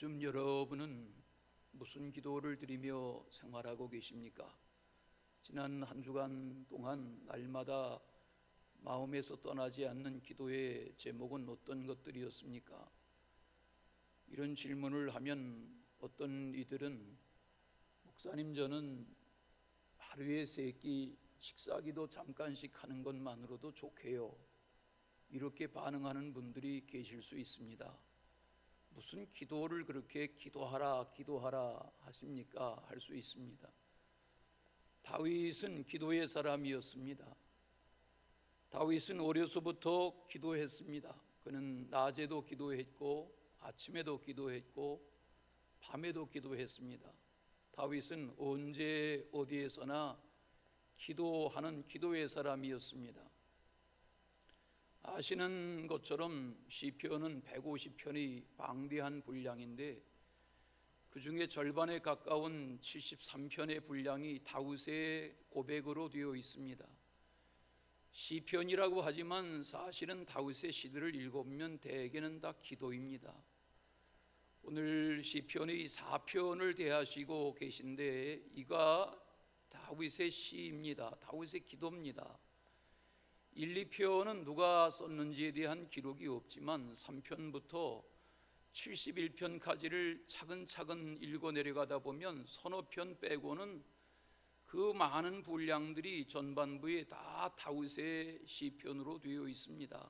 요즘 여러분은 무슨 기도를 드리며 생활하고 계십니까? 지난 한 주간 동안 날마다 마음에서 떠나지 않는 기도의 제목은 어떤 것들이었습니까? 이런 질문을 하면 어떤 이들은 목사님, 저는 하루에 3끼 식사기도 잠깐씩 하는 것만으로도 좋게요, 이렇게 반응하는 분들이 계실 수 있습니다. 무슨 기도를 그렇게 기도하라 하십니까? 할 수 있습니다. 다윗은 기도의 사람이었습니다. 다윗은 어려서부터 기도했습니다. 그는 낮에도 기도했고 아침에도 기도했고 밤에도 기도했습니다. 다윗은 언제 어디에서나 기도하는 기도의 사람이었습니다. 아시는 것처럼 시편은 150편이 방대한 분량인데 그 중에 절반에 가까운 73편의 분량이 다윗의 고백으로 되어 있습니다. 시편이라고 하지만 사실은 다윗의 시들을 읽어보면 대개는 다 기도입니다. 오늘 시편의 4편을 대하시고 계신데 이가 다윗의 시입니다. 다윗의 기도입니다. 1, 2편은 누가 썼는지에 대한 기록이 없지만 3편부터 71편까지를 차근차근 읽어 내려가다 보면 서너 편 빼고는 그 많은 분량들이 전반부에 다 다윗의 시편으로 되어 있습니다.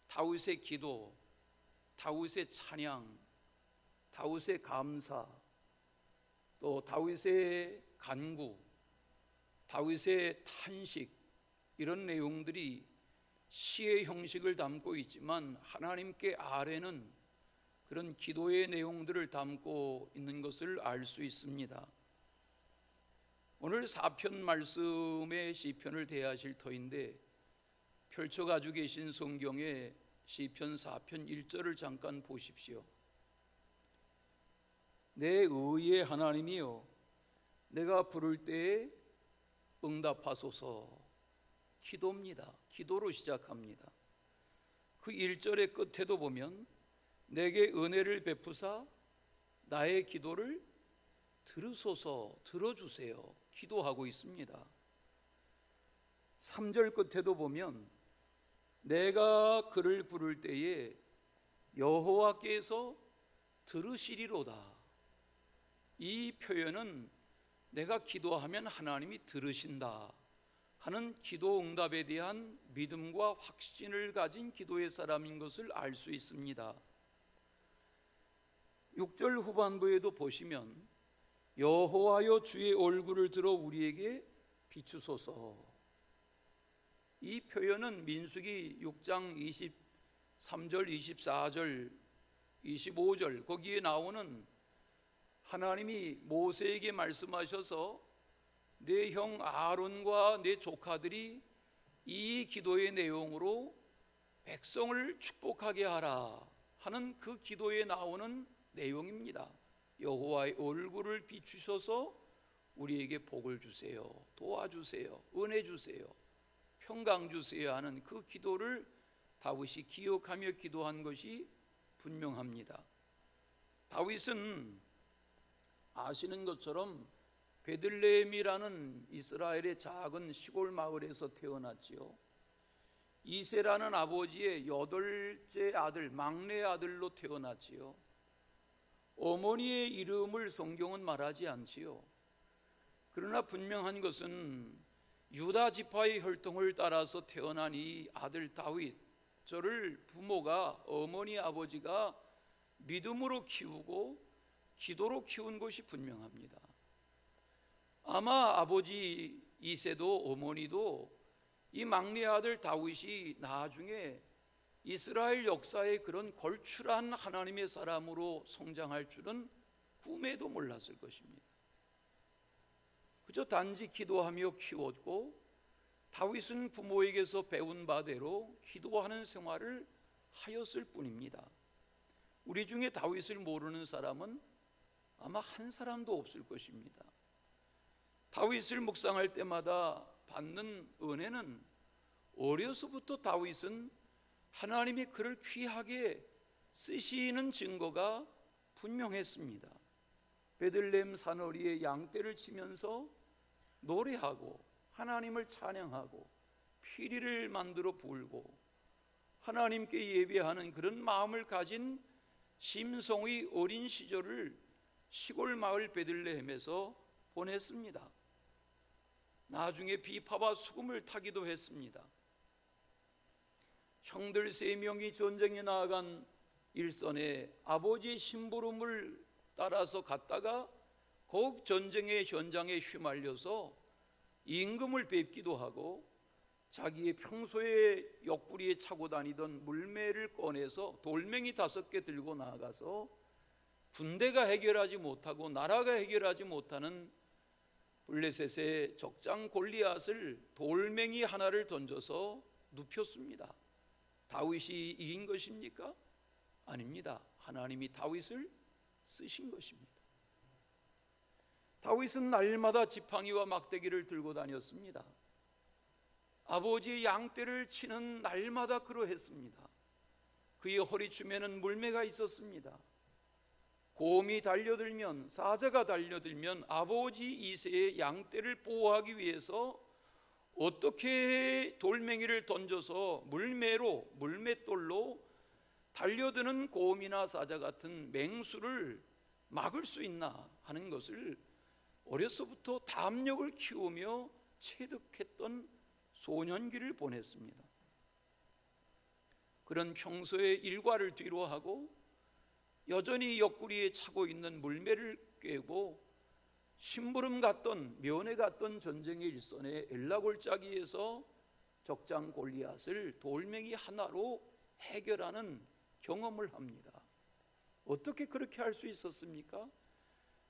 다윗의 기도, 다윗의 찬양, 다윗의 감사, 또 다윗의 간구, 다윗의 탄식, 이런 내용들이 시의 형식을 담고 있지만 하나님께 아뢰는 그런 기도의 내용들을 담고 있는 것을 알 수 있습니다. 오늘 4편 말씀의 시편을 대하실 터인데 펼쳐가지고 계신 성경에 시편 4편 1절을 잠깐 보십시오. 내 의의 하나님이여, 내가 부를 때에 응답하소서. 기도입니다. 기도로 시작합니다. 그 1절의 끝에도 보면 내게 은혜를 베푸사 나의 기도를 들으소서, 들어주세요, 기도하고 있습니다. 3절 끝에도 보면 내가 그를 부를 때에 여호와께서 들으시리로다. 이 표현은 내가 기도하면 하나님이 들으신다 하는 기도 응답에 대한 믿음과 확신을 가진 기도의 사람인 것을 알 수 있습니다. 6절 후반부에도 보시면 여호와여, 주의 얼굴을 들어 우리에게 비추소서. 이 표현은 민수기 6장 23절, 24절, 25절 거기에 나오는 하나님이 모세에게 말씀하셔서 내 형 아론과 내 조카들이 이 기도의 내용으로 백성을 축복하게 하라 하는 그 기도에 나오는 내용입니다. 여호와의 얼굴을 비추셔서 우리에게 복을 주세요, 도와주세요, 은혜 주세요, 평강 주세요 하는 그 기도를 다윗이 기억하며 기도한 것이 분명합니다. 다윗은 아시는 것처럼 베들레헴이라는 이스라엘의 작은 시골 마을에서 태어났지요. 이세라는 아버지의 8째 아들, 막내 아들로 태어났지요. 어머니의 이름을 성경은 말하지 않지요. 그러나 분명한 것은 유다 지파의 혈통을 따라서 태어난 이 아들 다윗, 저를 부모가, 어머니 아버지가 믿음으로 키우고 기도로 키운 것이 분명합니다. 아마 아버지 이새도 어머니도 이 막내 아들 다윗이 나중에 이스라엘 역사의 그런 걸출한 하나님의 사람으로 성장할 줄은 꿈에도 몰랐을 것입니다. 그저 단지 기도하며 키웠고 다윗은 부모에게서 배운 바대로 기도하는 생활을 하였을 뿐입니다. 우리 중에 다윗을 모르는 사람은 아마 한 사람도 없을 것입니다. 다윗을 묵상할 때마다 받는 은혜는 어려서부터 다윗은 하나님이 그를 귀하게 쓰시는 증거가 분명했습니다. 베들레헴 산허리에 양떼를 치면서 노래하고 하나님을 찬양하고 피리를 만들어 불고 하나님께 예배하는 그런 마음을 가진 심성의 어린 시절을 시골 마을 베들레헴에서 보냈습니다. 나중에 비파와 수금을 타기도 했습니다. 형들 3명이 전쟁에 나아간 일선에 아버지의 심부름을 따라서 갔다가 꼭 전쟁의 현장에 휘말려서 임금을 뵙기도 하고 자기의 평소에 옆구리에 차고 다니던 물매를 꺼내서 돌멩이 5개 들고 나가서 군대가 해결하지 못하고 나라가 해결하지 못하는 블레셋의 적장 골리앗을 돌멩이 하나를 던져서 눕혔습니다. 다윗이 이긴 것입니까? 아닙니다. 하나님이 다윗을 쓰신 것입니다. 다윗은 날마다 지팡이와 막대기를 들고 다녔습니다. 아버지의 양떼를 치는 날마다 그러했습니다. 그의 허리춤에는 물매가 있었습니다. 곰이 달려들면, 사자가 달려들면 아버지 이새의 양떼를 보호하기 위해서 어떻게 돌멩이를 던져서 물맷돌로 달려드는 곰이나 사자 같은 맹수를 막을 수 있나 하는 것을 어려서부터 담력을 키우며 체득했던 소년기를 보냈습니다. 그런 평소의 일과를 뒤로하고 여전히 옆구리에 차고 있는 물매를 꿰고 심부름 갔던 면회 갔던 전쟁의 일선에 엘라골짜기에서 적장 골리앗을 돌멩이 하나로 해결하는 경험을 합니다. 어떻게 그렇게 할 수 있었습니까?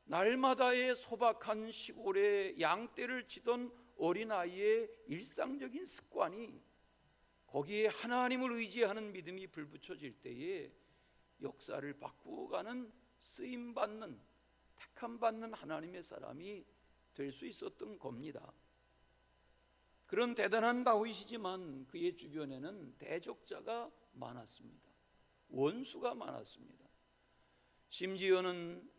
날마다의 소박한 시골에 양떼를 치던 어린아이의 일상적인 습관이 거기에 하나님을 의지하는 믿음이 불붙여질 때에 역사를 바꾸어가는 쓰임받는 택함받는 하나님의 사람이 될 수 있었던 겁니다. 그런 대단한 다윗이지만 그의 주변에는 대적자가 많았습니다. 원수가 많았습니다. 심지어는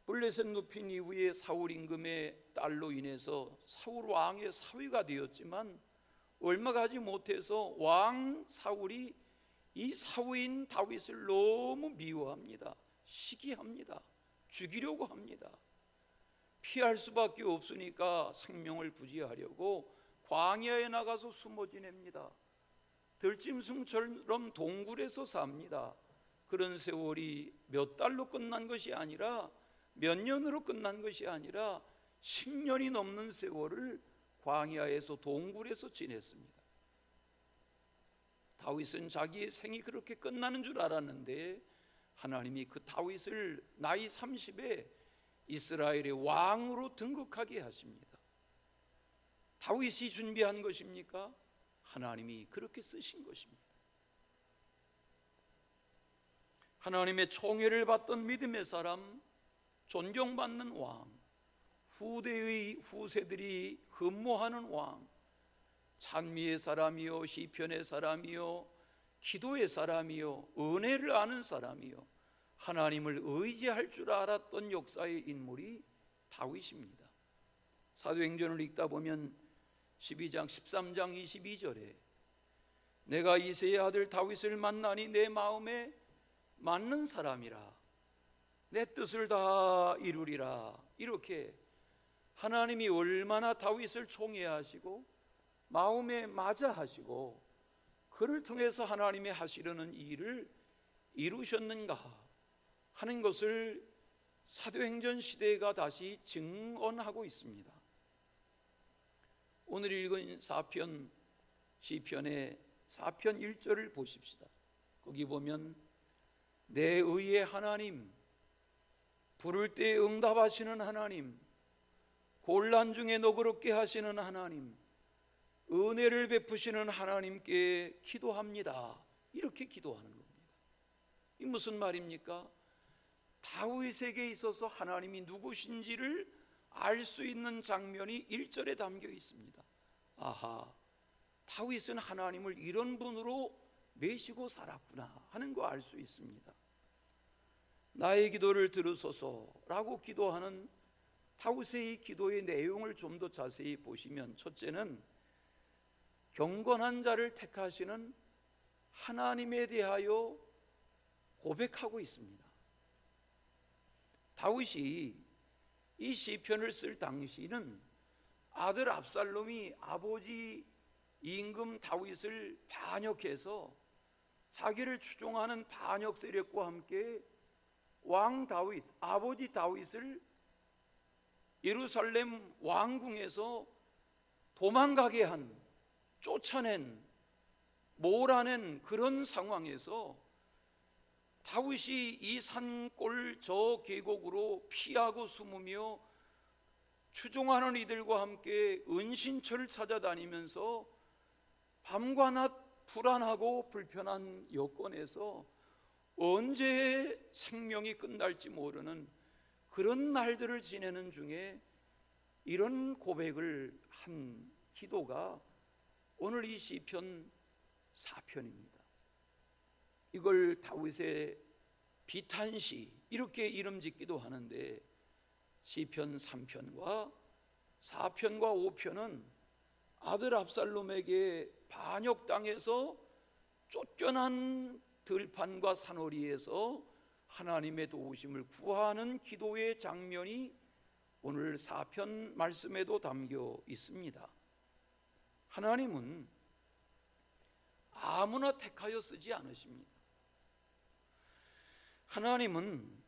블레셋 눕힌 이후에 사울 임금의 딸로 인해서 사울 왕의 사위가 되었지만 얼마 가지 못해서 왕 사울이 이 사위인 다윗을 너무 미워합니다. 시기합니다. 죽이려고 합니다. 피할 수밖에 없으니까 생명을 부지하려고 광야에 나가서 숨어 지냅니다. 들짐승처럼 동굴에서 삽니다. 그런 세월이 몇 달로 끝난 것이 아니라 몇 년으로 끝난 것이 아니라 10년이 넘는 세월을 광야에서 동굴에서 지냈습니다. 다윗은 자기의 생이 그렇게 끝나는 줄 알았는데 하나님이 그 다윗을 나이 30에 이스라엘의 왕으로 등극하게 하십니다. 다윗이 준비한 것입니까? 하나님이 그렇게 쓰신 것입니다. 하나님의 총애를 받던 믿음의 사람, 존경받는 왕, 후대의 후세들이 흠모하는 왕, 찬미의 사람이요 시편의 사람이요 기도의 사람이요 은혜를 아는 사람이요 하나님을 의지할 줄 알았던 역사의 인물이 다윗입니다. 사도행전을 읽다 보면 12장 13장 22절에 내가 이새의 아들 다윗을 만나니 내 마음에 맞는 사람이라 내 뜻을 다 이루리라, 이렇게 하나님이 얼마나 다윗을 총애하시고 마음에 맞아 하시고 그를 통해서 하나님이 하시려는 일을 이루셨는가 하는 것을 사도행전 시대가 다시 증언하고 있습니다. 오늘 읽은 시편의 4편 1절을 보십시다. 거기 보면 내 의의 하나님, 부를 때 응답하시는 하나님, 곤란 중에 너그럽게 하시는 하나님, 은혜를 베푸시는 하나님께 기도합니다. 이렇게 기도하는 겁니다. 이 무슨 말입니까? 다윗에게 있어서 하나님이 누구신지를 알 수 있는 장면이 1절에 담겨 있습니다. 아하, 다윗은 하나님을 이런 분으로 매시고 살았구나 하는 거 알 수 있습니다. 나의 기도를 들으소서라고 기도하는 다윗의 이 기도의 내용을 좀 더 자세히 보시면, 첫째는 경건한 자를 택하시는 하나님에 대하여 고백하고 있습니다. 다윗이 이 시편을 쓸 당시는 아들 압살롬이 아버지 임금 다윗을 반역해서 자기를 추종하는 반역 세력과 함께 왕 다윗, 아버지 다윗을 예루살렘 왕궁에서 도망가게 한, 쫓아낸, 몰아낸 그런 상황에서 다윗이 이 산골 저 계곡으로 피하고 숨으며 추종하는 이들과 함께 은신처를 찾아다니면서 밤과 낮 불안하고 불편한 여건에서 언제 생명이 끝날지 모르는 그런 날들을 지내는 중에 이런 고백을 한 기도가 오늘 이 시편 4편입니다. 이걸 다윗의 비탄시 이렇게 이름 짓기도 하는데, 시편 3편과 4편과 5편은 아들 압살롬에게 반역당해서 쫓겨난 들판과 산허리에서 하나님의 도우심을 구하는 기도의 장면이 오늘 4편 말씀에도 담겨 있습니다. 하나님은 아무나 택하여 쓰지 않으십니다. 하나님은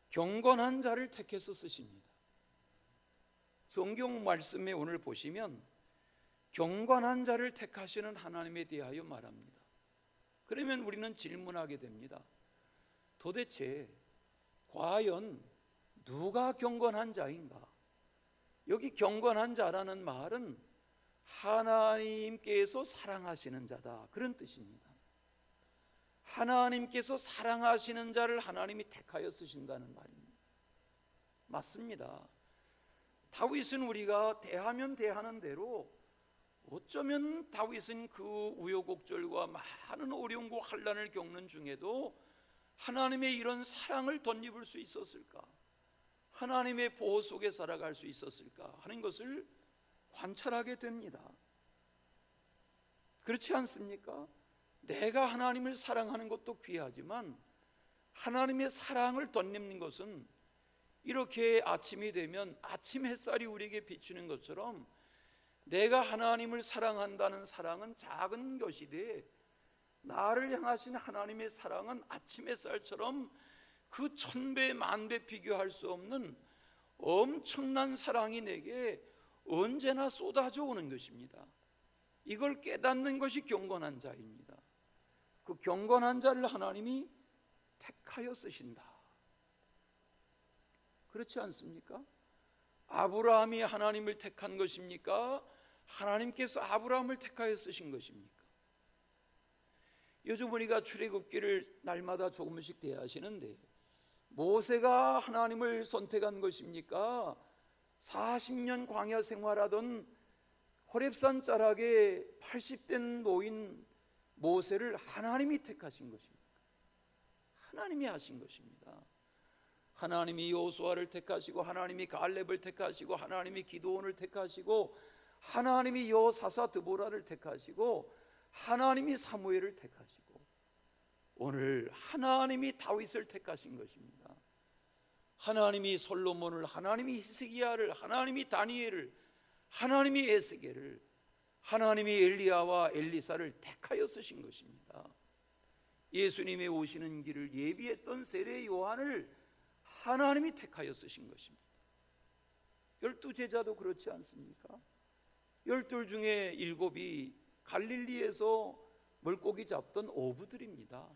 경건한 자를 택해서 쓰십니다. 성경 말씀에 오늘 보시면 경건한 자를 택하시는 하나님에 대하여 말합니다. 그러면 우리는 질문하게 됩니다. 도대체 과연 누가 경건한 자인가? 여기 경건한 자라는 말은 하나님께서 사랑하시는 자다, 그런 뜻입니다. 하나님께서 사랑하시는 자를 하나님이 택하여 쓰신다는 말입니다. 맞습니다. 다윗은 우리가 대하면 대하는 대로, 어쩌면 다윗은 그 우여곡절과 많은 어려움과 환난을 겪는 중에도 하나님의 이런 사랑을 덧입을 수 있었을까? 하나님의 보호 속에 살아갈 수 있었을까 하는 것을 관찰하게 됩니다. 그렇지 않습니까? 내가 하나님을 사랑하는 것도 귀하지만 하나님의 사랑을 덧입는 것은 이렇게 아침이 되면 아침 햇살이 우리에게 비추는 것처럼 내가 하나님을 사랑한다는 사랑은 작은 것이되, 나를 향하신 하나님의 사랑은 아침 햇살처럼 그 천배 만배 비교할 수 없는 엄청난 사랑이 내게 언제나 쏟아져 오는 것입니다. 이걸 깨닫는 것이 경건한 자입니다. 그 경건한 자를 하나님이 택하여 쓰신다. 그렇지 않습니까? 아브라함이 하나님을 택한 것입니까? 하나님께서 아브라함을 택하여 쓰신 것입니까? 요즘 우리가 출애굽기를 날마다 조금씩 대하시는데, 모세가 하나님을 선택한 것입니까? 40년 광야 생활하던 호렙산 자락에 80된 노인 모세를 하나님이 택하신 것입니까? 하나님이 하신 것입니다. 하나님이 여호수아를 택하시고, 하나님이 갈렙을 택하시고, 하나님이 기드온을 택하시고, 하나님이 여사사 드보라를 택하시고, 하나님이 사무엘을 택하시고, 오늘 하나님이 다윗을 택하신 것입니다. 하나님이 솔로몬을, 하나님이 히스기야를, 하나님이 다니엘을, 하나님이 에스겔을, 하나님이 엘리야와 엘리사를 택하여 쓰신 것입니다. 예수님의 오시는 길을 예비했던 세례 요한을 하나님이 택하여 쓰신 것입니다. 12 제자도 그렇지 않습니까? 12 중에 7이 갈릴리에서 물고기 잡던 어부들입니다.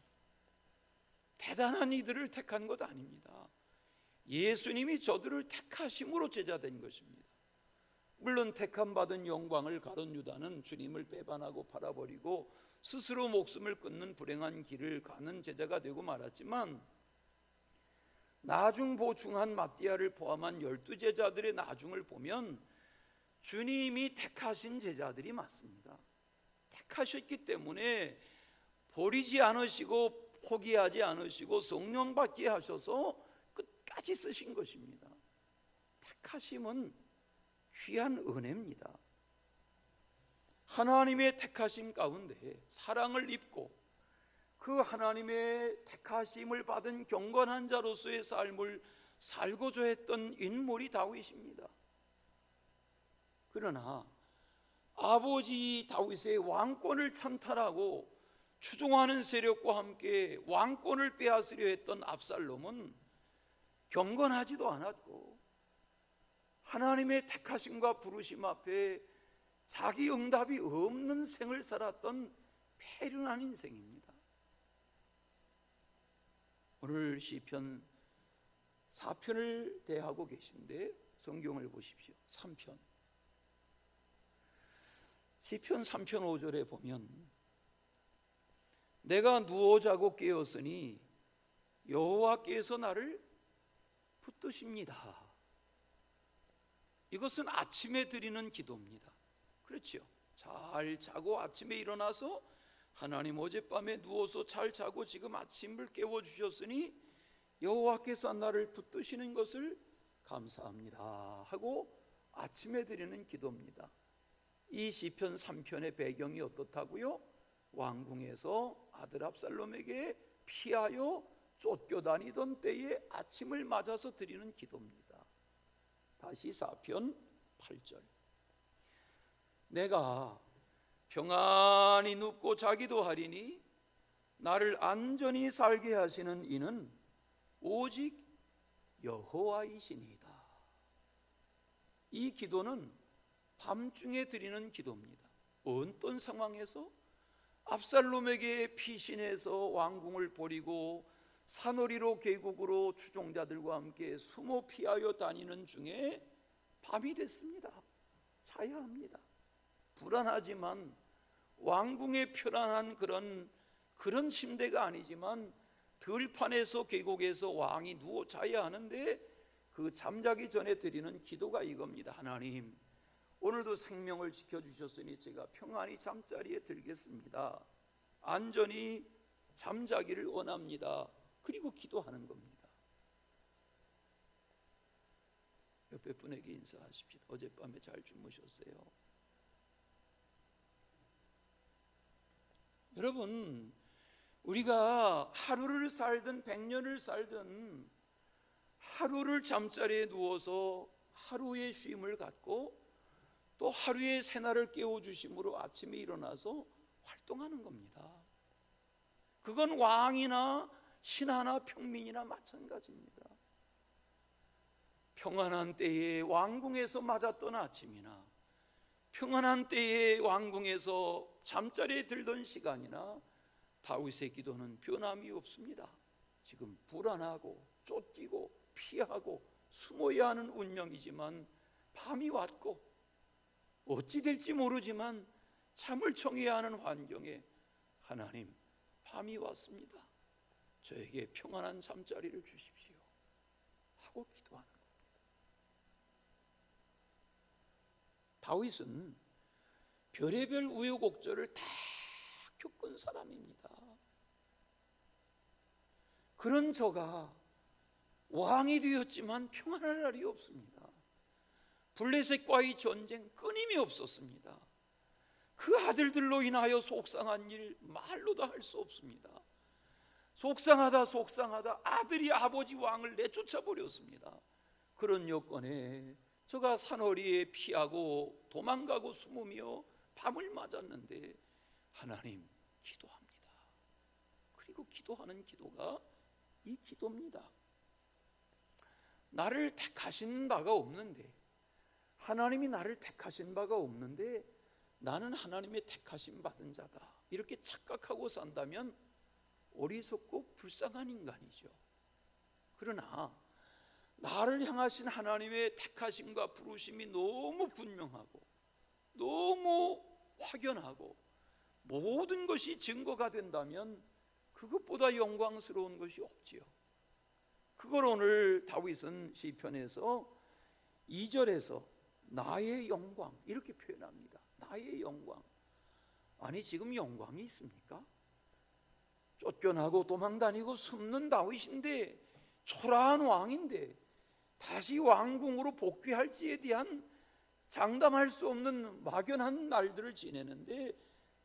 대단한 이들을 택한 것 아닙니다. 예수님이 저들을 택하심으로 제자된 것입니다. 물론 택함 받은 영광을 가론 유다는 주님을 배반하고 팔아버리고 스스로 목숨을 끊는 불행한 길을 가는 제자가 되고 말았지만, 나중 보충한 마띠아를 포함한 12 제자들의 나중을 보면 주님이 택하신 제자들이 맞습니다. 택하셨기 때문에 버리지 않으시고 포기하지 않으시고 성령 받게 하셔서 끝까지 쓰신 것입니다. 택하심은 귀한 은혜입니다. 하나님의 택하심 가운데 사랑을 입고 그 하나님의 택하심을 받은 경건한 자로서의 삶을 살고자 했던 인물이 다윗입니다. 그러나 아버지 다윗의 왕권을 찬탈하고 추종하는 세력과 함께 왕권을 빼앗으려 했던 압살롬은 경건하지도 않았고 하나님의 택하심과 부르심 앞에 자기 응답이 없는 생을 살았던 패륜한 인생입니다. 오늘 시편 4편을 대하고 계신데 성경을 보십시오. 3편 시편 3편 5절에 보면 내가 누워 자고 깨었으니 여호와께서 나를 붙드십니다. 이것은 아침에 드리는 기도입니다. 그렇죠? 잘 자고 아침에 일어나서 하나님 어젯밤에 누워서 잘 자고 지금 아침을 깨워주셨으니 여호와께서 나를 붙드시는 것을 감사합니다 하고 아침에 드리는 기도입니다. 이 시편 3편의 배경이 어떻다고요? 왕궁에서 아들 압살롬에게 피하여 쫓겨다니던 때에 아침을 맞아서 드리는 기도입니다. 다시 4편 8절 내가 평안히 눕고 자기도 하리니 나를 안전히 살게 하시는 이는 오직 여호와이시니이다. 이 기도는 밤중에 드리는 기도입니다. 어떤 상황에서? 압살롬에게 피신해서 왕궁을 버리고 산허리로 계곡으로 추종자들과 함께 숨어 피하여 다니는 중에 밤이 됐습니다. 자야 합니다. 불안하지만 왕궁의 편안한 그런 침대가 아니지만 들판에서 계곡에서 왕이 누워 자야 하는데 그 잠자기 전에 드리는 기도가 이겁니다. 하나님, 오늘도 생명을 지켜주셨으니 제가 평안히 잠자리에 들겠습니다. 안전히 잠자기를 원합니다. 그리고 기도하는 겁니다. 옆에 분에게 인사하십시오. 어젯밤에 잘 주무셨어요? 여러분, 우리가 하루를 살든 100년을 살든 하루를 잠자리에 누워서 하루의 쉼을 갖고 또 하루의 새날을 깨워주심으로 아침에 일어나서 활동하는 겁니다. 그건 왕이나 신하나 평민이나 마찬가지입니다. 평안한 때에 왕궁에서 맞았던 아침이나 평안한 때에 왕궁에서 잠자리에 들던 시간이나 다윗의 기도는 변함이 없습니다. 지금 불안하고 쫓기고 피하고 숨어야 하는 운명이지만 밤이 왔고 어찌 될지 모르지만 잠을 청해야 하는 환경에 하나님, 밤이 왔습니다. 저에게 평안한 잠자리를 주십시오 하고 기도하는 겁니다. 다윗은 별의별 우여곡절을 다 겪은 사람입니다. 그런 저가 왕이 되었지만 평안할 날이 없습니다. 블레셋과의 전쟁 끊임이 없었습니다. 그 아들들로 인하여 속상한 일 말로 다 할 수 없습니다. 속상하다 아들이 아버지 왕을 내쫓아 버렸습니다. 그런 여건에 저가 산허리에 피하고 도망가고 숨으며 밤을 맞았는데 하나님, 기도합니다. 그리고 기도하는 기도가 이 기도입니다. 나를 택하신 바가 없는데, 하나님이 나를 택하신 바가 없는데 나는 하나님의 택하심 받은 자다, 이렇게 착각하고 산다면 어리석고 불쌍한 인간이죠. 그러나 나를 향하신 하나님의 택하심과 부르심이 너무 분명하고 너무 확연하고 모든 것이 증거가 된다면 그것보다 영광스러운 것이 없지요. 그걸 오늘 다윗은 시편에서 2절에서 나의 영광 이렇게 표현합니다. 나의 영광. 아니, 지금 영광이 있습니까? 쫓겨나고 도망다니고 숨는 다윗인데, 초라한 왕인데 다시 왕궁으로 복귀할지에 대한 장담할 수 없는 막연한 날들을 지내는데,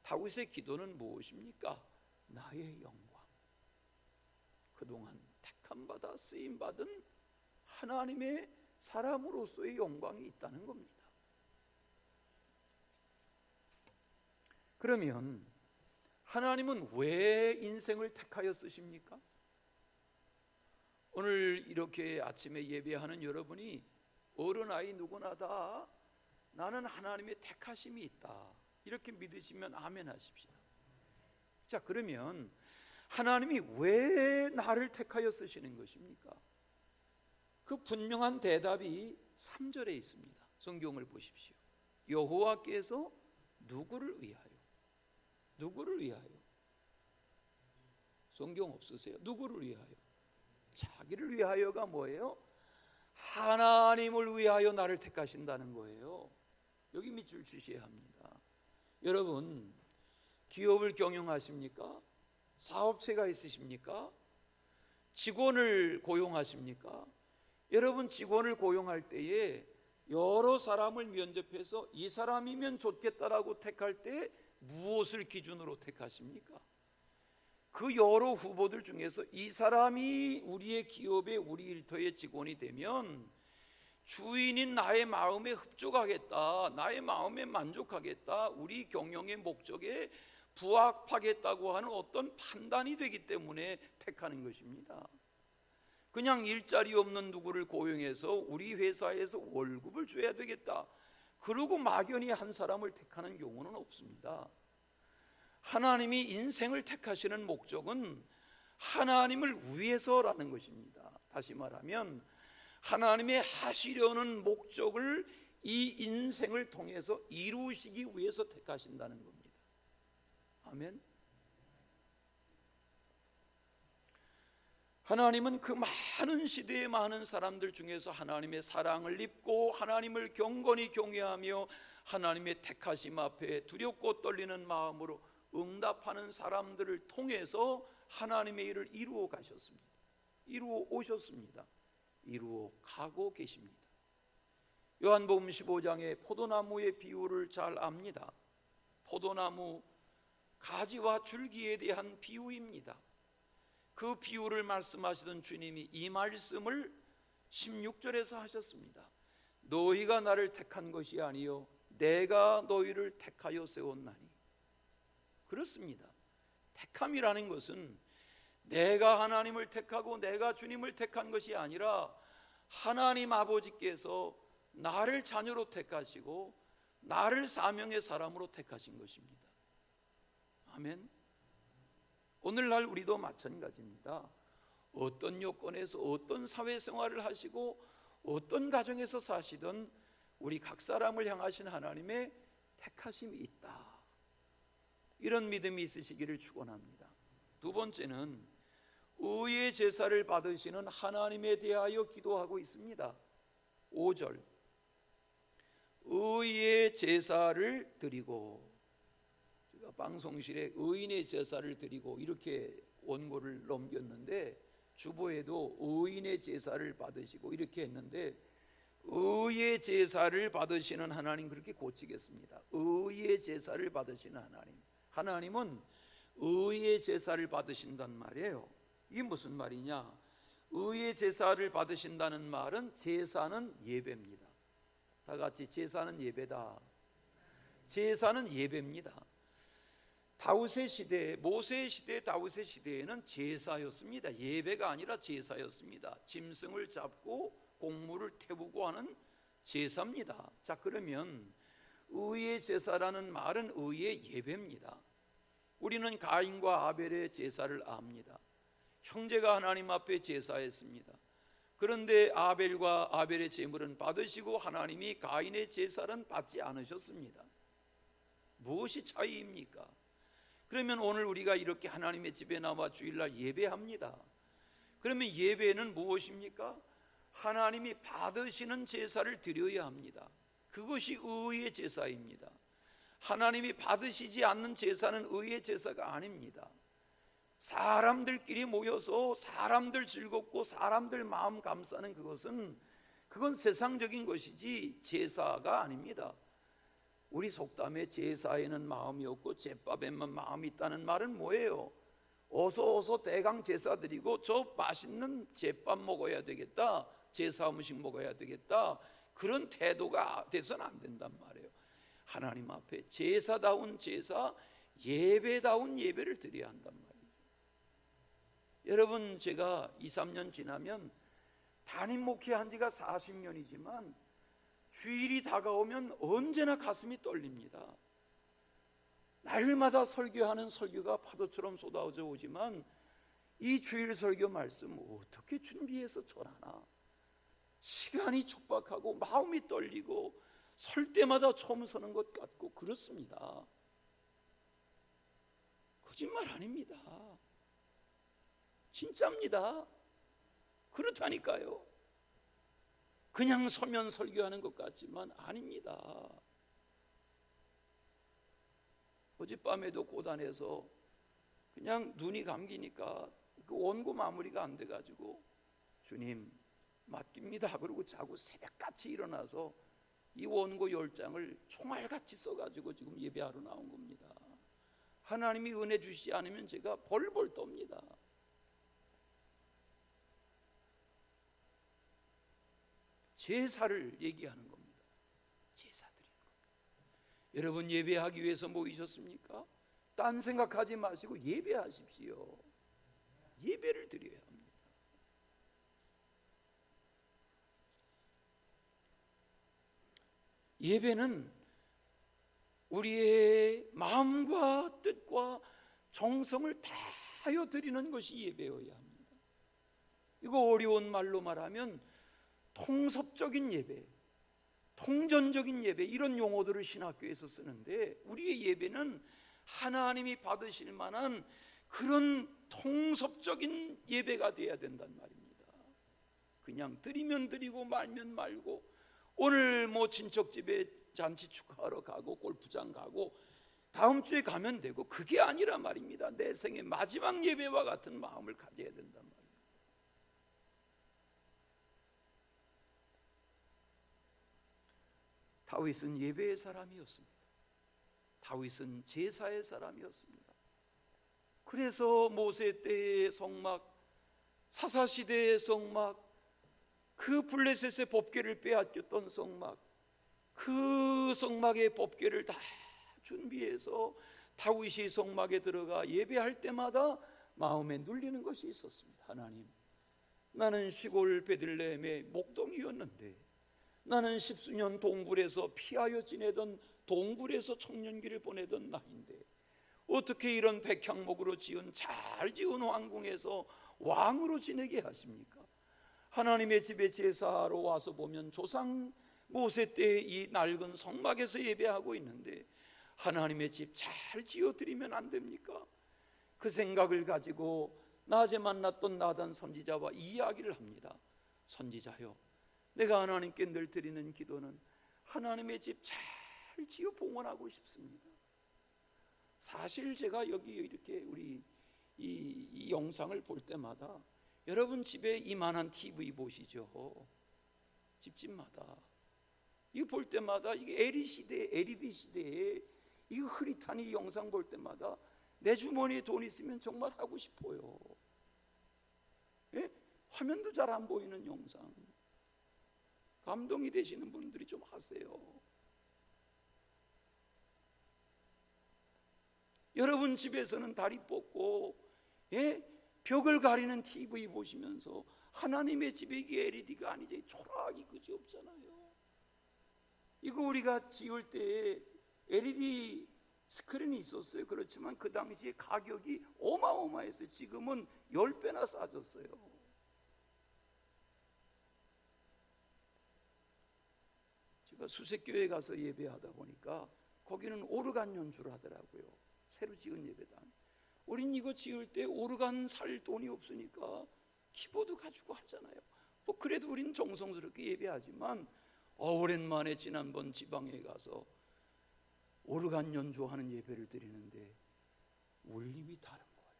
다윗의 기도는 무엇입니까? 나의 영광, 그동안 택함받아 쓰임받은 하나님의 사람으로서의 영광이 있다는 겁니다. 그러면 하나님은 왜 인생을 택하여 쓰십니까? 오늘 이렇게 아침에 예배하는 여러분이 어른아이 누구나 다 나는 하나님의 택하심이 있다, 이렇게 믿으시면 아멘 하십시다. 자, 그러면 하나님이 왜 나를 택하여 쓰시는 것입니까? 그 분명한 대답이 3절에 있습니다. 성경을 보십시오. 여호와께서 누구를 위하여? 누구를 위하여? 성경 없으세요? 누구를 위하여? 자기를 위하여가 뭐예요? 하나님을 위하여 나를 택하신다는 거예요. 여기 밑줄 치셔야 합니다. 여러분, 기업을 경영하십니까? 사업체가 있으십니까? 직원을 고용하십니까? 여러분, 직원을 고용할 때에 여러 사람을 면접해서 이 사람이면 좋겠다라고 택할 때 무엇을 기준으로 택하십니까? 그 여러 후보들 중에서 이 사람이 우리의 기업에, 우리 일터의 직원이 되면 주인인 나의 마음에 흡족하겠다, 나의 마음에 만족하겠다, 우리 경영의 목적에 부합하겠다고 하는 어떤 판단이 되기 때문에 택하는 것입니다. 그냥 일자리 없는 누구를 고용해서 우리 회사에서 월급을 줘야 되겠다, 그러고 막연히 한 사람을 택하는 경우는 없습니다. 하나님이 인생을 택하시는 목적은 하나님을 위해서라는 것입니다. 다시 말하면 하나님의 하시려는 목적을 이 인생을 통해서 이루시기 위해서 택하신다는 겁니다. 아멘. 하나님은 그 많은 시대의 많은 사람들 중에서 하나님의 사랑을 입고 하나님을 경건히 경외하며 하나님의 택하심 앞에 두렵고 떨리는 마음으로 응답하는 사람들을 통해서 하나님의 일을 이루어 가셨습니다. 이루어 오셨습니다. 이루어 가고 계십니다. 요한복음 15장의 포도나무의 비유를 잘 압니다. 포도나무 가지와 줄기에 대한 비유입니다. 그 비유를 말씀하시던 주님이 이 말씀을 16절에서 하셨습니다. 너희가 나를 택한 것이 아니요 내가 너희를 택하여 세웠나니. 그렇습니다. 택함이라는 것은 내가 하나님을 택하고 내가 주님을 택한 것이 아니라 하나님 아버지께서 나를 자녀로 택하시고 나를 사명의 사람으로 택하신 것입니다. 아멘. 오늘날 우리도 마찬가지입니다. 어떤 여건에서 어떤 사회생활을 하시고 어떤 가정에서 사시던 우리 각 사람을 향하신 하나님의 택하심이 있다, 이런 믿음이 있으시기를 축원합니다. 두 번째는 의의 제사를 받으시는 하나님에 대하여 기도하고 있습니다. 5절, 의의 제사를 드리고, 제가 방송실에 의인의 제사를 드리고 이렇게 원고를 넘겼는데 주보에도 의인의 제사를 받으시고 이렇게 했는데 의의 제사를 받으시는 하나님, 그렇게 고치겠습니다. 의의 제사를 받으시는 하나님. 하나님은 의의 제사를 받으신단 말이에요. 이게 무슨 말이냐? 의의 제사를 받으신다는 말은 제사는 예배입니다. 다 같이 제사는 예배다. 제사는 예배입니다. 다윗의 시대, 모세의 시대, 다윗의 시대에는 제사였습니다. 예배가 아니라 제사였습니다. 짐승을 잡고 곡물을 태우고 하는 제사입니다. 자, 그러면 의의 제사라는 말은 의의 예배입니다. 우리는 가인과 아벨의 제사를 압니다. 형제가 하나님 앞에 제사했습니다. 그런데 아벨과 아벨의 제물은 받으시고 하나님이 가인의 제사는 받지 않으셨습니다. 무엇이 차이입니까? 그러면 오늘 우리가 이렇게 하나님의 집에 나와 주일날 예배합니다. 그러면 예배는 무엇입니까? 하나님이 받으시는 제사를 드려야 합니다. 그것이 의의 제사입니다. 하나님이 받으시지 않는 제사는 의의 제사가 아닙니다. 사람들끼리 모여서 사람들 즐겁고 사람들 마음 감싸는 그건 세상적인 것이지 제사가 아닙니다. 우리 속담에 제사에는 마음이 없고 제밥에만 마음이 있다는 말은 뭐예요? 어서 대강 제사 드리고 저 맛있는 제밥 먹어야 되겠다, 제사 음식 먹어야 되겠다, 그런 태도가 돼서는 안 된단 말이에요. 하나님 앞에 제사다운 제사, 예배다운 예배를 드려야 한단 말이에요. 여러분, 제가 2, 3년 지나면 담임 목회한 지가 40년이지만 주일이 다가오면 언제나 가슴이 떨립니다. 날마다 설교하는 설교가 파도처럼 쏟아져 오지만 이 주일 설교 말씀 어떻게 준비해서 전하나, 시간이 촉박하고 마음이 떨리고 설 때마다 처음 서는 것 같고 그렇습니다. 거짓말 아닙니다. 진짜입니다. 그렇다니까요. 그냥 서면 설교하는 것 같지만 아닙니다. 어젯밤에도 고단해서 그냥 눈이 감기니까 그 원고 마무리가 안 돼가지고 주님 맡깁니다 그러고 자고 새벽같이 일어나서 이 원고 10장을 총알같이 써가지고 지금 예배하러 나온 겁니다. 하나님이 은혜 주시지 않으면 제가 벌벌 떱니다. 제사를 얘기하는 겁니다. 제사 드리는 겁니다. 여러분, 예배하기 위해서 모이셨습니까? 딴 생각하지 마시고 예배하십시오. 예배를 드려야 합니다. 예배는 우리의 마음과 뜻과 정성을 다하여 드리는 것이 예배여야 합니다. 이거 어려운 말로 말하면 통섭적인 예배, 통전적인 예배, 이런 용어들을 신학교에서 쓰는데 우리의 예배는 하나님이 받으실 만한 그런 통섭적인 예배가 되어야 된단 말입니다. 그냥 드리면 드리고 말면 말고, 오늘 뭐 친척 집에 잔치 축하하러 가고 골프장 가고 다음 주에 가면 되고, 그게 아니라 말입니다. 내 생의 마지막 예배와 같은 마음을 가져야 된단 말입니다. 다윗은 예배의 사람이었습니다. 다윗은 제사의 사람이었습니다. 그래서 모세 때의 성막, 사사 시대의 성막, 그 블레셋의 법궤를 빼앗겼던 성막, 그 성막의 법궤를 다 준비해서 다윗이 성막에 들어가 예배할 때마다 마음에 눌리는 것이 있었습니다. 하나님, 나는 시골 베들레헴의 목동이었는데, 나는 십수년 동굴에서 피하여 지내던 동굴에서 청년기를 보내던 나인데 어떻게 이런 백향목으로 지은 잘 지은 왕궁에서 왕으로 지내게 하십니까? 하나님의 집에 제사하러 와서 보면 조상 모세 때의 이 낡은 성막에서 예배하고 있는데 하나님의 집 잘 지어드리면 안 됩니까? 그 생각을 가지고 낮에 만났던 나단 선지자와 이야기를 합니다. 선지자요, 내가 하나님께 늘 드리는 기도는 하나님의 집 잘 지어 봉헌하고 싶습니다. 사실 제가 여기 이렇게 우리 이 영상을 볼 때마다 여러분 집에 이만한 TV 보시죠? 집집마다 이거 볼 때마다 이게 LED 시대에 이 흐릿한 이 영상 볼 때마다 내 주머니에 돈 있으면 정말 하고 싶어요. 예? 화면도 잘 안 보이는 영상, 감동이 되시는 분들이 좀 하세요. 여러분 집에서는 다리 뻗고 벽을 가리는 TV 보시면서 하나님의 집에 이게 LED가 아니지 초라하기 그지 없잖아요. 이거 우리가 지을 때 LED 스크린이 있었어요. 그렇지만 그 당시에 가격이 어마어마했어요. 지금은 10배나 싸졌어요. 제가 수색교회 가서 예배하다 보니까 거기는 오르간 연주를 하더라고요. 새로 지은 예배당. 우린 이거 지을 때 오르간 살 돈이 없으니까 키보드 가지고 하잖아요. 뭐 그래도 우린 정성스럽게 예배하지만 오랜만에 지난번 지방에 가서 오르간 연주하는 예배를 드리는데 울림이 다른 거예요.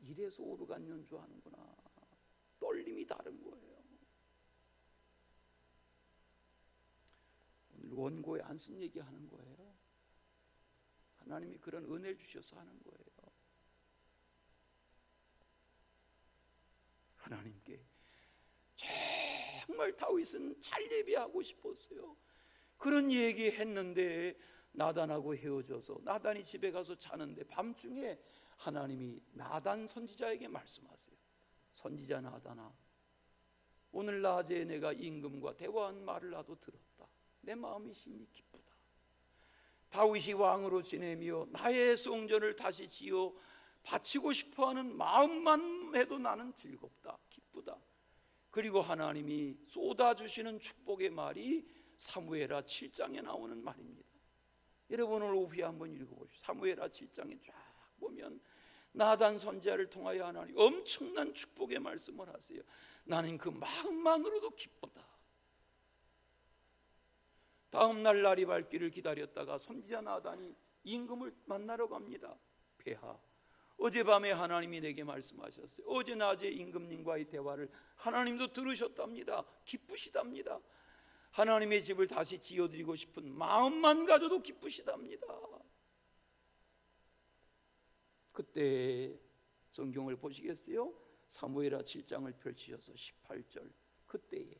이래서 오르간 연주하는구나. 떨림이 다른 거예요. 오늘 원고에 안 쓴 얘기 하는 거예요. 하나님이 그런 은혜를 주셔서 하는 거예요. 하나님께 정말 다윗은 잘 예배하고 싶었어요. 그런 얘기했는데 나단하고 헤어져서 나단이 집에 가서 자는데 밤중에 하나님이 나단 선지자에게 말씀하세요. 선지자 나단아, 오늘 낮에 내가 임금과 대화한 말을 나도 들었다. 내 마음이 심히 기쁘다. 다윗이 왕으로 지내며 나의 성전을 다시 지어 바치고 싶어하는 마음만 해도 나는 즐겁다, 기쁘다. 그리고 하나님이 쏟아주시는 축복의 말이 사무엘하 7장에 나오는 말입니다. 여러분 오늘 오후에 한번 읽어보십시오. 사무엘하 7장에 쫙 보면 나단 선지자를 통하여 하나님 엄청난 축복의 말씀을 하세요. 나는 그 마음만으로도 기쁘다. 다음 날 날이 밝기를 기다렸다가 선지자 나단이 임금을 만나러 갑니다. 폐하, 어젯밤에 하나님이 내게 말씀하셨어요. 어제 낮에 임금님과의 대화를 하나님도 들으셨답니다. 기쁘시답니다. 하나님의 집을 다시 지어드리고 싶은 마음만 가져도 기쁘시답니다. 그때 성경을 보시겠어요? 사무엘하 7장을 펼치셔서 18절, 그때에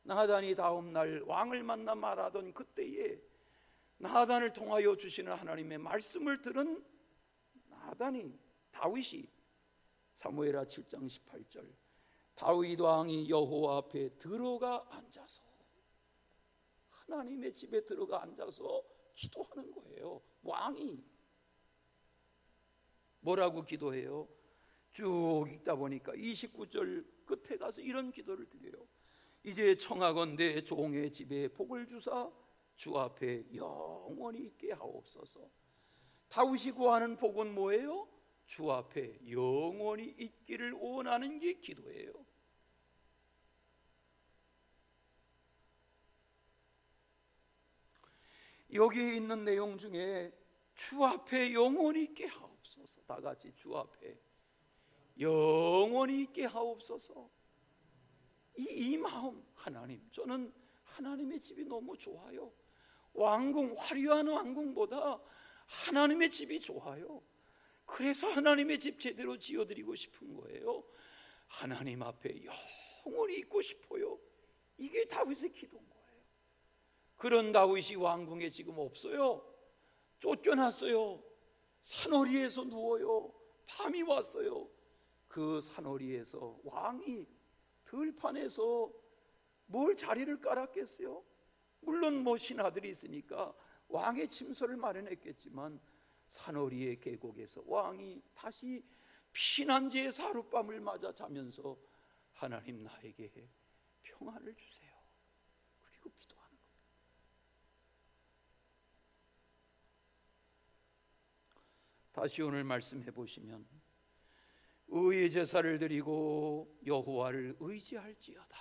나단이 다음 날 왕을 만나 말하던 그때에 나단을 통하여 주시는 하나님의 말씀을 들은 나단이 다윗이 사무엘하 7장 18절, 다윗 왕이 여호와 앞에 들어가 앉아서 하나님의 집에 들어가 앉아서 기도하는 거예요. 왕이 뭐라고 기도해요? 쭉 읽다 보니까 29절 끝에 가서 이런 기도를 드려요. 이제 청하건대 종의 집에 복을 주사 주 앞에 영원히 있게 하옵소서. 다윗이 구하는 복은 뭐예요? 주 앞에 영원히 있기를 원하는 게 기도예요. 여기에 있는 내용 중에 주 앞에 영원히 있게 하옵소서, 다 같이 주 앞에 영원히 있게 하옵소서. 이 마음, 하나님, 저는 하나님의 집이 너무 좋아요. 왕궁, 화려한 왕궁보다 하나님의 집이 좋아요. 그래서 하나님의 집 제대로 지어드리고 싶은 거예요. 하나님 앞에 영원히 있고 싶어요. 이게 다윗의 기도인 거예요. 그런 다윗이 왕궁에 지금 없어요. 쫓겨났어요. 산허리에서 누워요. 밤이 왔어요. 그 산허리에서 왕이 들판에서 뭘 자리를 깔았겠어요? 물론 뭐 신하들이 있으니까 왕의 침소를 마련했겠지만 산허리의 계곡에서 왕이 다시 피난지에서 하룻밤을 맞아 자면서 하나님 나에게 평안을 주세요. 그리고 기도하는 겁니다. 다시 오늘 말씀해 보시면 의의 제사를 드리고 여호와를 의지할지어다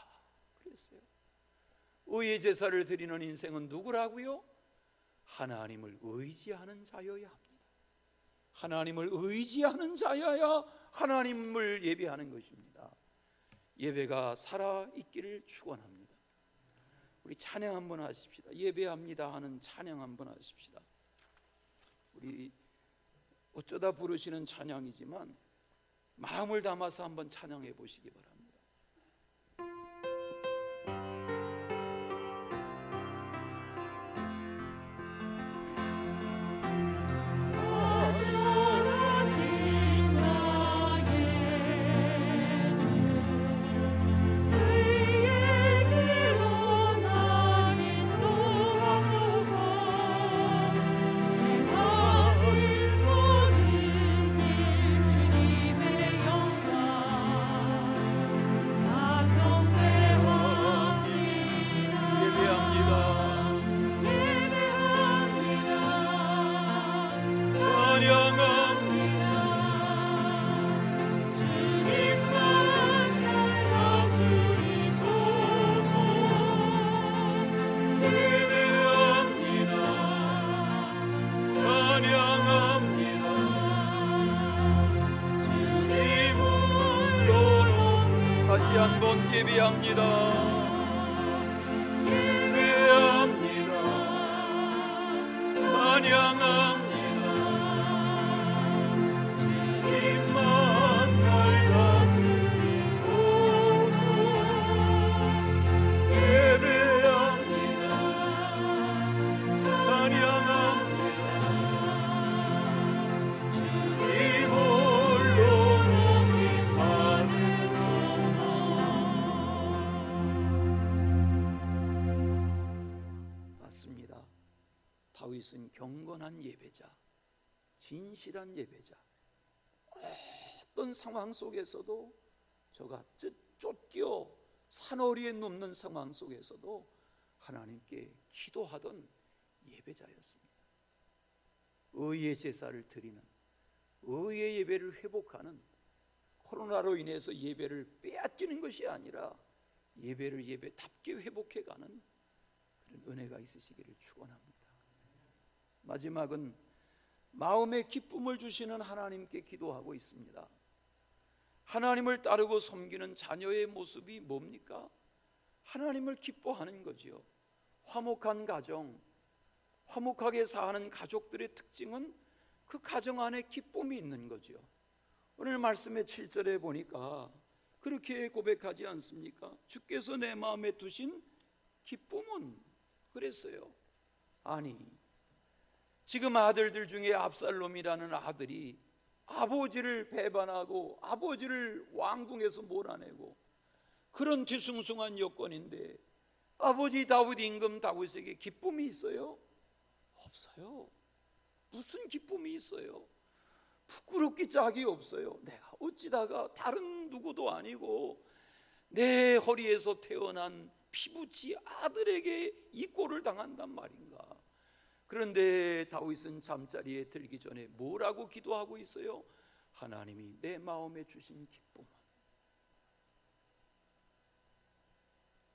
그랬어요. 의의 제사를 드리는 인생은 누구라고요? 하나님을 의지하는 자여야 합니다. 하나님을 의지하는 자여야 하나님을 예배하는 것입니다. 예배가 살아있기를 축원합니다. 우리 찬양 한번 하십시다. 예배합니다 하는 찬양 한번 하십시다. 우리 어쩌다 부르시는 찬양이지만 마음을 담아서 한번 찬양해 보시기 바랍니다. 다시 한번 예배합니다. 예배합니다. 찬양합니다. 주님만 날 다스리소서. 예배합니다. 찬양합니다. 주님 홀로 높이 받으소서. 맞습니다. 다윗은 경건한 예배자, 진실한 예배자, 어떤 상황 속에서도 저가 쫓겨 산허리에 눕는 상황 속에서도 하나님께 기도하던 예배자였습니다. 의의 제사를 드리는, 의의 예배를 회복하는, 코로나로 인해서 예배를 빼앗기는 것이 아니라 예배를 예배답게 회복해가는 그런 은혜가 있으시기를 축원합니다. 마지막은 마음의 기쁨을 주시는 하나님께 기도하고 있습니다. 하나님을 따르고 섬기는 자녀의 모습이 뭡니까? 하나님을 기뻐하는 거지요. 화목한 가정, 화목하게 사는 가족들의 특징은 그 가정 안에 기쁨이 있는 거지요. 오늘 말씀의 7절에 보니까 그렇게 고백하지 않습니까? 주께서 내 마음에 두신 기쁨은 그랬어요. 아니, 지금 아들들 중에 압살롬이라는 아들이 아버지를 배반하고 아버지를 왕궁에서 몰아내고 그런 뒤숭숭한 여건인데 아버지 다윗 임금 다윗에게 기쁨이 있어요? 없어요. 무슨 기쁨이 있어요? 부끄럽기 짝이 없어요. 내가 어찌다가 다른 누구도 아니고 내 허리에서 태어난 피부치 아들에게 이 꼴을 당한단 말인가. 그런데 다윗은 잠자리에 들기 전에 뭐라고 기도하고 있어요? 하나님이 내 마음에 주신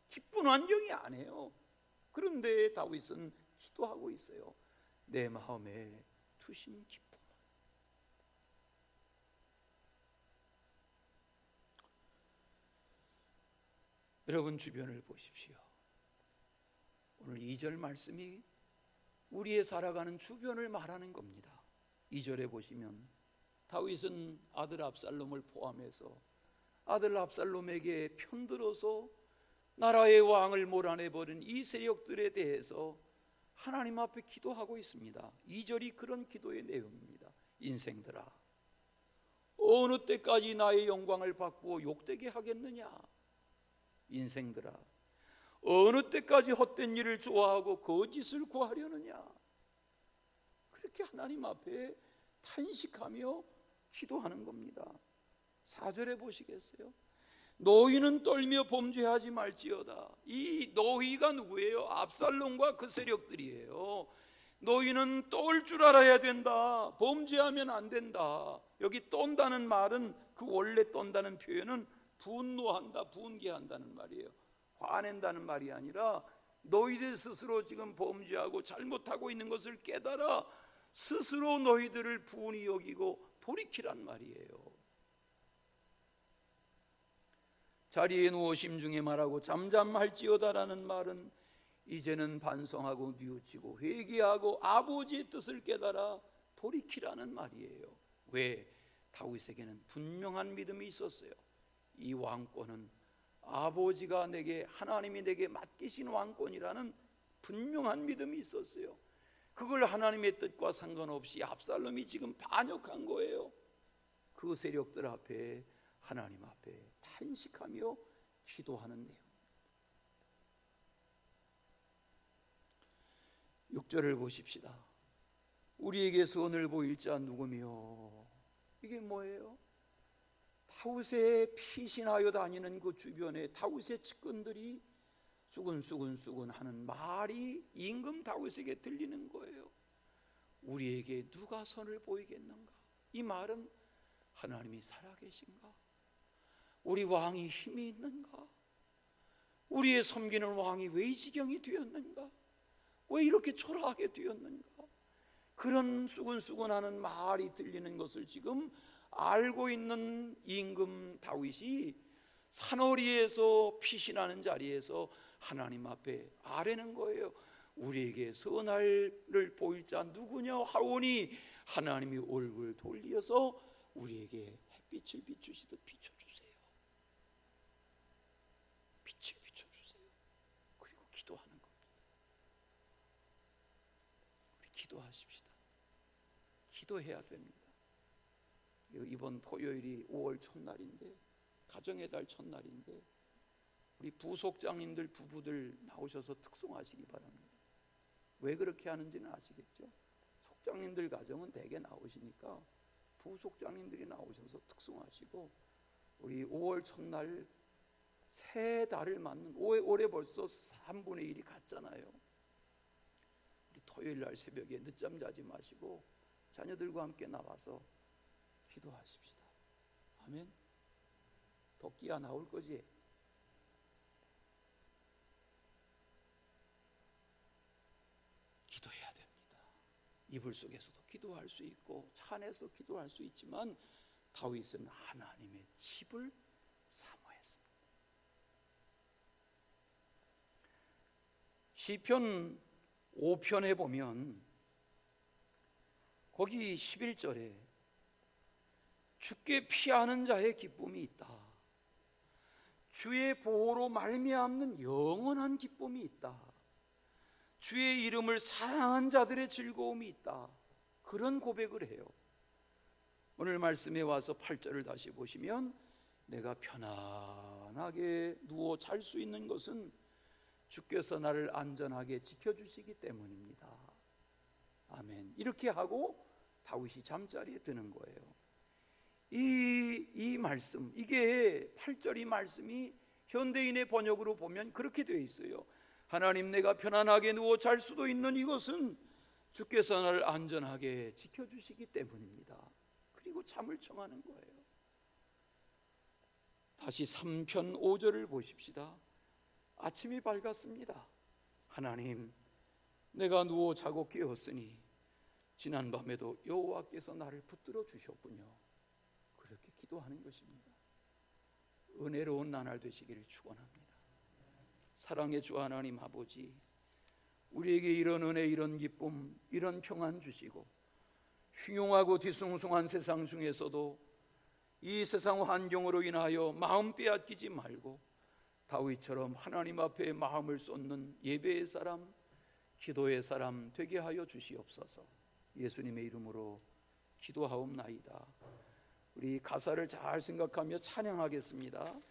기쁜 환경이 아니에요. 그런데 다윗은 기도하고 있어요. 내 마음에 두신 기쁨. 여러분 주변을 보십시오. 오늘 2절 말씀이 우리의 살아가는 주변을 말하는 겁니다. 2절에 보시면 다윗은 아들 압살롬을 포함해서 아들 압살롬에게 편들어서 나라의 왕을 몰아내버린 이 세력들에 대해서 하나님 앞에 기도하고 있습니다. 2절이 그런 기도의 내용입니다. 인생들아, 어느 때까지 나의 영광을 바꾸어 욕되게 하겠느냐? 인생들아, 어느 때까지 헛된 일을 좋아하고 거짓을 구하려느냐? 그렇게 하나님 앞에 탄식하며 기도하는 겁니다. 4절에 보시겠어요? 너희는 떨며 범죄하지 말지어다. 이 너희가 누구예요? 압살롬과 그 세력들이에요. 너희는 떨 줄 알아야 된다. 범죄하면 안 된다. 여기 떤다는 말은 그 원래 떤다는 표현은 분노한다, 분개한다는 말이에요. 화낸다는 말이 아니라 너희들 스스로 지금 범죄하고 잘못하고 있는 것을 깨달아 스스로 너희들을 부은히 여기고 돌이키란 말이에요. 자리에 누워 심중에 말하고 잠잠할지어다라는 말은 이제는 반성하고 뉘우치고 회개하고 아버지의 뜻을 깨달아 돌이키라는 말이에요. 왜? 다윗에게는 분명한 믿음이 있었어요. 이 왕권은 아버지가 내게, 하나님이 내게 맡기신 왕권이라는 분명한 믿음이 있었어요. 그걸 하나님의 뜻과 상관없이 압살롬이 지금 반역한 거예요. 그 세력들 앞에, 하나님 앞에 탄식하며 기도하는 내용. 6절을 보십시다. 우리에게 선을 보일 자 누구며? 이게 뭐예요? 다윗에 피신하여 다니는 그 주변에 다윗의 측근들이 수근수근 하는 말이 임금 다윗에게 들리는 거예요. 우리에게 누가 선을 보이겠는가? 이 말은 하나님이 살아계신가? 우리 왕이 힘이 있는가? 우리의 섬기는 왕이 왜 이 지경이 되었는가? 왜 이렇게 초라하게 되었는가? 그런 수근수근하는 말이 들리는 것을 지금 알고 있는 임금 다윗이 산허리에서 피신하는 자리에서 하나님 앞에 아뢰는 거예요. 우리에게 선할을 보일 자 누구냐 하오니 하나님이 얼굴 돌려서 우리에게 햇빛을 비추시듯 비춰주세요. 빛을 비춰주세요. 그리고 기도하는 겁니다. 우리 기도하십시다. 기도해야 됩니다. 이번 토요일이 5월 첫날인데, 가정의 달 첫날인데, 우리 부속장님들 부부들 나오셔서 특송하시기 바랍니다. 왜 그렇게 하는지는 아시겠죠? 속장님들 가정은 대개 나오시니까 부속장님들이 나오셔서 특송하시고, 우리 5월 첫날 새 달을 맞는, 올해 벌써 3분의 1이 갔잖아요. 우리 토요일 날 새벽에 늦잠 자지 마시고 자녀들과 함께 나와서 기도하십시다. 아멘. 덕기야 나올 거지? 기도해야 됩니다. 이불 속에서도 기도할 수 있고 차 안에서 기도할 수 있지만 다윗은 하나님의 집을 사모했습니다. 시편 5편에 보면 거기 11절에 주께 피하는 자의 기쁨이 있다. 주의 보호로 말미암는 영원한 기쁨이 있다. 주의 이름을 사랑한 자들의 즐거움이 있다. 그런 고백을 해요. 오늘 말씀에 와서 8절을 다시 보시면 내가 편안하게 누워 잘 수 있는 것은 주께서 나를 안전하게 지켜주시기 때문입니다. 아멘. 이렇게 하고 다윗이 잠자리에 드는 거예요. 이 말씀, 이게 8절 이 말씀이 현대인의 번역으로 보면 그렇게 되어 있어요. 하나님, 내가 편안하게 누워 잘 수도 있는 이것은 주께서 나를 안전하게 지켜주시기 때문입니다. 그리고 잠을 청하는 거예요. 다시 3편 5절을 보십시다. 아침이 밝았습니다. 하나님, 내가 누워 자고 깨었으니 지난밤에도 여호와께서 나를 붙들어 주셨군요. 그렇게 기도하는 것입니다. 은혜로운 나날 되시기를 축원합니다. 사랑의 주 하나님 아버지, 우리에게 이런 은혜, 이런 기쁨, 이런 평안 주시고 흉흉하고 뒤숭숭한 세상 중에서도 이 세상 환경으로 인하여 마음 빼앗기지 말고 다윗처럼 하나님 앞에 마음을 쏟는 예배의 사람, 기도의 사람 되게 하여 주시옵소서. 예수님의 이름으로 기도하옵나이다. 우리 가사를 잘 생각하며 찬양하겠습니다.